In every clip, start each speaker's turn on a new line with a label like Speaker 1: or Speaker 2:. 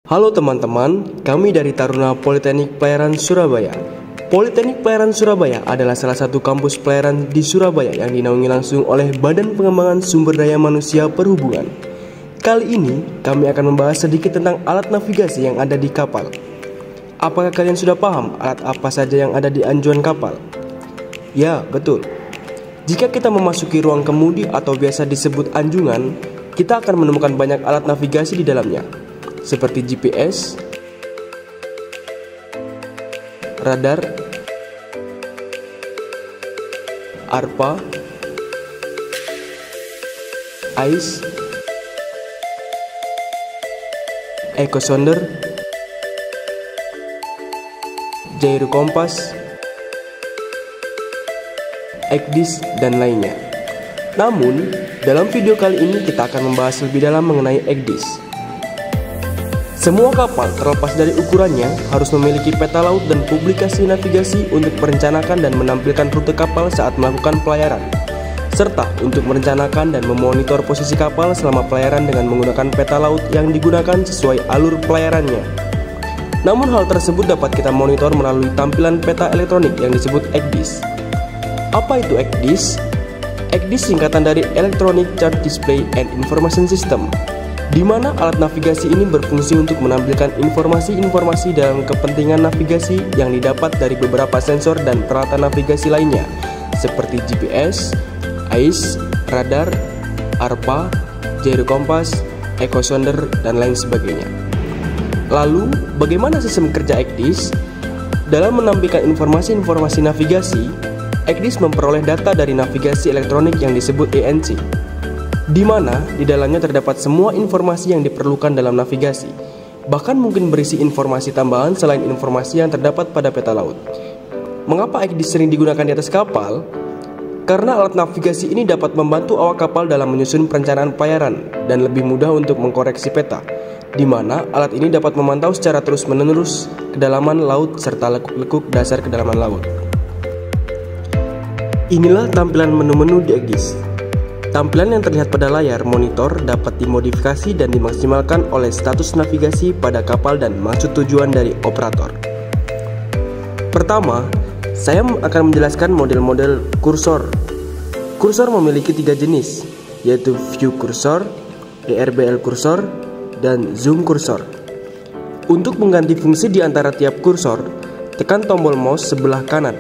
Speaker 1: Halo teman-teman, kami dari Taruna Politeknik Pelayaran Surabaya. Politeknik Pelayaran Surabaya adalah salah satu kampus pelayaran di Surabaya yang dinaungi langsung oleh Badan Pengembangan Sumber Daya Manusia Perhubungan. Kali ini, kami akan membahas sedikit tentang alat navigasi yang ada di kapal. Apakah kalian sudah paham alat apa saja yang ada di anjuran kapal? Ya, betul. Jika kita memasuki ruang kemudi atau biasa disebut anjungan, kita akan menemukan banyak alat navigasi di dalamnya, seperti GPS, radar, ARPA, AIS, echosonder, gyro kompas, ECDIS, dan lainnya. Namun, dalam video kali ini kita akan membahas lebih dalam mengenai ECDIS. Semua kapal, terlepas dari ukurannya, harus memiliki peta laut dan publikasi navigasi untuk merencanakan dan menampilkan rute kapal saat melakukan pelayaran, serta untuk merencanakan dan memonitor posisi kapal selama pelayaran dengan menggunakan peta laut yang digunakan sesuai alur pelayarannya. Namun hal tersebut dapat kita monitor melalui tampilan peta elektronik yang disebut ECDIS. Apa itu ECDIS? ECDIS singkatan dari Electronic Chart Display and Information System, di mana alat navigasi ini berfungsi untuk menampilkan informasi-informasi dalam kepentingan navigasi yang didapat dari beberapa sensor dan peralatan navigasi lainnya, seperti GPS, AIS, radar, ARPA, gyro kompas, echosonder, dan lain sebagainya. Lalu, bagaimana sistem kerja ECDIS? Dalam menampilkan informasi-informasi navigasi, ECDIS memperoleh data dari navigasi elektronik yang disebut ENC, di mana di dalamnya terdapat semua informasi yang diperlukan dalam navigasi, bahkan mungkin berisi informasi tambahan selain informasi yang terdapat pada peta laut. Mengapa ECDIS sering digunakan di atas kapal? Karena alat navigasi ini dapat membantu awak kapal dalam menyusun perencanaan pelayaran dan lebih mudah untuk mengkoreksi peta, di mana alat ini dapat memantau secara terus-menerus kedalaman laut serta lekuk-lekuk dasar kedalaman laut. Inilah tampilan menu-menu di ECDIS. Tampilan yang terlihat pada layar monitor dapat dimodifikasi dan dimaksimalkan oleh status navigasi pada kapal dan maksud tujuan dari operator. Pertama, saya akan menjelaskan model-model kursor. Kursor memiliki 3 jenis, yaitu view kursor, ERBL kursor, dan zoom kursor. Untuk mengganti fungsi di antara tiap kursor, tekan tombol mouse sebelah kanan.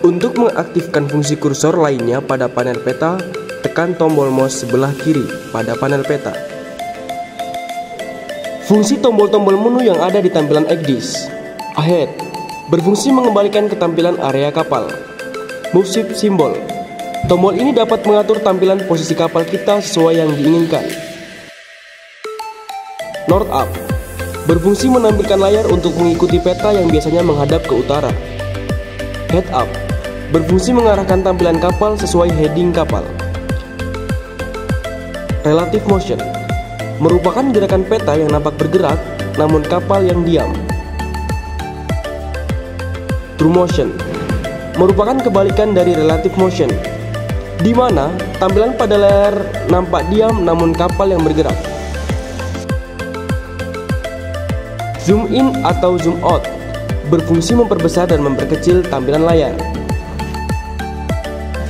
Speaker 1: Untuk mengaktifkan fungsi kursor lainnya pada panel peta, tekan tombol mouse sebelah kiri pada panel peta. Fungsi tombol-tombol menu yang ada di tampilan ECDIS. Ahead berfungsi mengembalikan ketampilan area kapal. Move shift symbol. Tombol ini dapat mengatur tampilan posisi kapal kita sesuai yang diinginkan. North up berfungsi menampilkan layar untuk mengikuti peta yang biasanya menghadap ke utara. Head up berfungsi mengarahkan tampilan kapal sesuai heading kapal. Relative motion merupakan gerakan peta yang nampak bergerak namun kapal yang diam. True motion merupakan kebalikan dari relative motion, di mana tampilan pada layar nampak diam namun kapal yang bergerak. Zoom in atau zoom out berfungsi memperbesar dan memperkecil tampilan layar.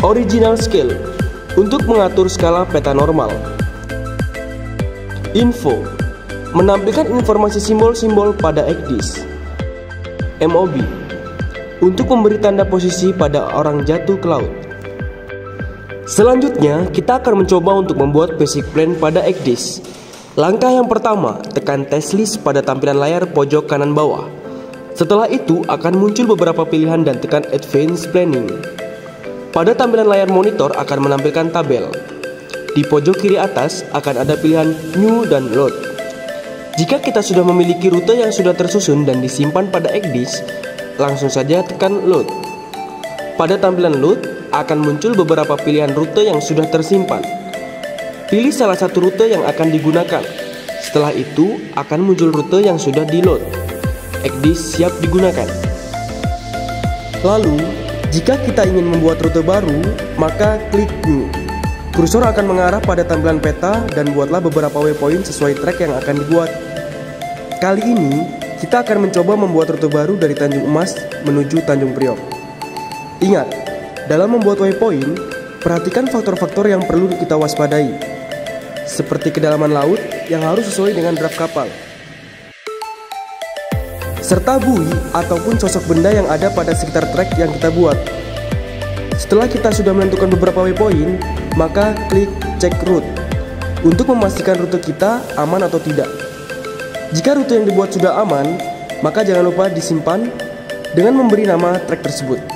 Speaker 1: Original scale untuk mengatur skala peta normal. Info menampilkan informasi simbol-simbol pada ECDIS. MOB untuk memberi tanda posisi pada orang jatuh ke laut. Selanjutnya, kita akan mencoba untuk membuat basic plan pada ECDIS. Langkah yang pertama, tekan test list pada tampilan layar pojok kanan bawah. Setelah itu akan muncul beberapa pilihan dan tekan advanced planning. Pada tampilan layar monitor akan menampilkan tabel. Di pojok kiri atas akan ada pilihan new dan load. Jika kita sudah memiliki rute yang sudah tersusun dan disimpan pada ECDIS, langsung saja tekan load. Pada tampilan load akan muncul beberapa pilihan rute yang sudah tersimpan. Pilih salah satu rute yang akan digunakan. Setelah itu akan muncul rute yang sudah di load. ECDIS siap digunakan. Lalu, jika kita ingin membuat rute baru, maka klik New. Kursor akan mengarah pada tampilan peta dan buatlah beberapa waypoint sesuai trek yang akan dibuat. Kali ini, kita akan mencoba membuat rute baru dari Tanjung Emas menuju Tanjung Priok. Ingat, dalam membuat waypoint, perhatikan faktor-faktor yang perlu kita waspadai, seperti kedalaman laut yang harus sesuai dengan draft kapal, serta buoy ataupun sosok benda yang ada pada sekitar trek yang kita buat. Setelah kita sudah menentukan beberapa waypoint, maka klik cek route untuk memastikan rute kita aman atau tidak. Jika rute yang dibuat sudah aman, maka jangan lupa disimpan dengan memberi nama trek tersebut.